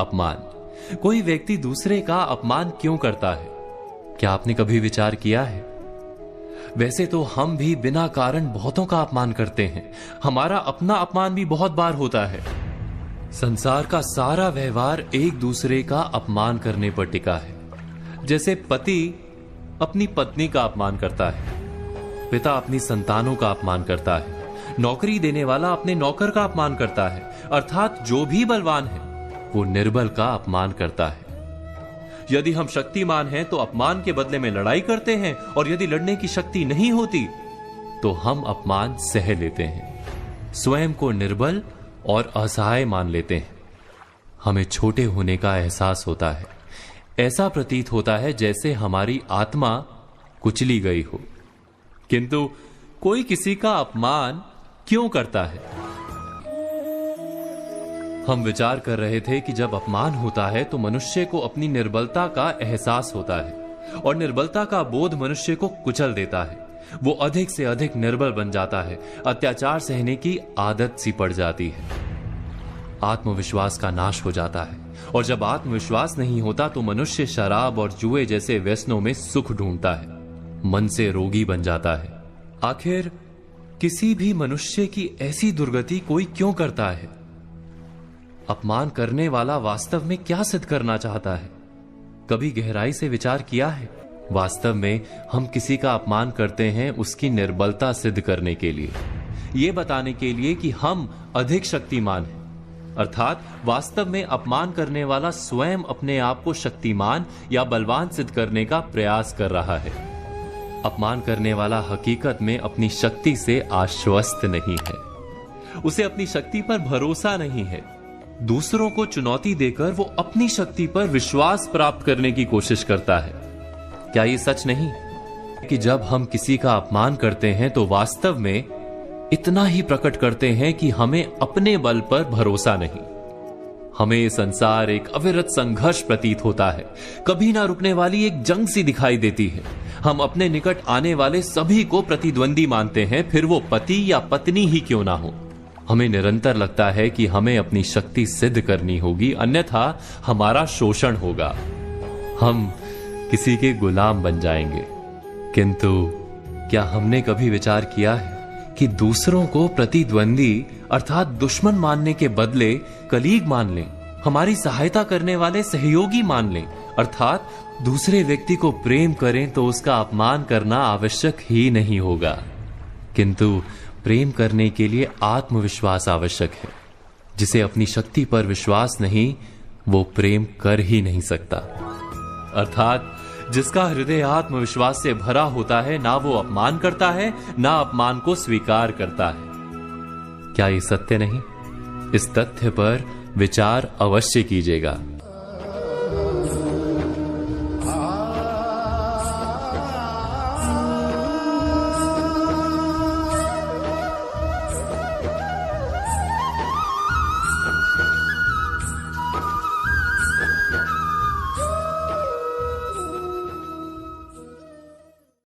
अपमान। कोई व्यक्ति दूसरे का अपमान क्यों करता है? क्या आपने कभी विचार किया है? वैसे तो हम भी बिना कारण बहुतों का अपमान करते हैं। हमारा अपना अपमान भी बहुत बार होता है। संसार का सारा व्यवहार एक दूसरे का अपमान करने पर टिका है। जैसे पति अपनी पत्नी का अपमान करता है, पिता अपनी संतानों का अपमान करता है, नौकरी देने वाला अपने नौकर का अपमान करता है, अर्थात जो भी बलवान है वो निर्बल का अपमान करता है। यदि हम शक्तिमान हैं तो अपमान के बदले में लड़ाई करते हैं, और यदि लड़ने की शक्ति नहीं होती तो हम अपमान सह लेते हैं, स्वयं को निर्बल और असहाय मान लेते हैं। हमें छोटे होने का एहसास होता है। ऐसा प्रतीत होता है जैसे हमारी आत्मा कुचली गई हो। किंतु कोई किसी का अपमान क्यों करता है? हम विचार कर रहे थे कि जब अपमान होता है तो मनुष्य को अपनी निर्बलता का एहसास होता है, और निर्बलता का बोध मनुष्य को कुचल देता है। वो अधिक से अधिक निर्बल बन जाता है, अत्याचार सहने की आदत सी पड़ जाती है, आत्मविश्वास का नाश हो जाता है। और जब आत्मविश्वास नहीं होता तो मनुष्य शराब और जुए जैसे व्यसनों में सुख ढूंढता है, मन से रोगी बन जाता है। आखिर किसी भी मनुष्य की ऐसी दुर्गति कोई क्यों करता है? अपमान करने वाला वास्तव में क्या सिद्ध करना चाहता है? कभी गहराई से विचार किया है? वास्तव में हम किसी का अपमान करते हैं उसकी निर्बलता सिद्ध करने के लिए, यह बताने के लिए कि हम अधिक शक्तिमान हैं। अर्थात वास्तव में अपमान करने वाला स्वयं अपने आप को शक्तिमान या बलवान सिद्ध करने का प्रयास कर रहा है। अपमान करने वाला हकीकत में अपनी शक्ति से आश्वस्त नहीं है, उसे अपनी शक्ति पर भरोसा नहीं है। दूसरों को चुनौती देकर वो अपनी शक्ति पर विश्वास प्राप्त करने की कोशिश करता है। क्या ये सच नहीं कि जब हम किसी का अपमान करते हैं तो वास्तव में इतना ही प्रकट करते हैं कि हमें अपने बल पर भरोसा नहीं? हमें संसार एक अविरत संघर्ष प्रतीत होता है, कभी ना रुकने वाली एक जंग सी दिखाई देती है। हम अपने निकट आने वाले सभी को प्रतिद्वंदी मानते हैं, फिर वो पति या पत्नी ही क्यों ना हो। हमें निरंतर लगता है कि हमें अपनी शक्ति सिद्ध करनी होगी, अन्यथा हमारा शोषण होगा, हम किसी के गुलाम बन जाएंगे। किंतु क्या हमने कभी विचार किया है कि दूसरों को प्रतिद्वंदी अर्थात दुश्मन मानने के बदले कलीग मान लें, हमारी सहायता करने वाले सहयोगी मान लें, अर्थात दूसरे व्यक्ति को प्रेम करें तो उसका अपमान करना आवश्यक ही नहीं होगा। किंतु प्रेम करने के लिए आत्मविश्वास आवश्यक है। जिसे अपनी शक्ति पर विश्वास नहीं, वो प्रेम कर ही नहीं सकता। अर्थात जिसका हृदय आत्मविश्वास से भरा होता है, ना वो अपमान करता है, ना अपमान को स्वीकार करता है। क्या ये सत्य नहीं? इस तथ्य पर विचार अवश्य कीजिएगा।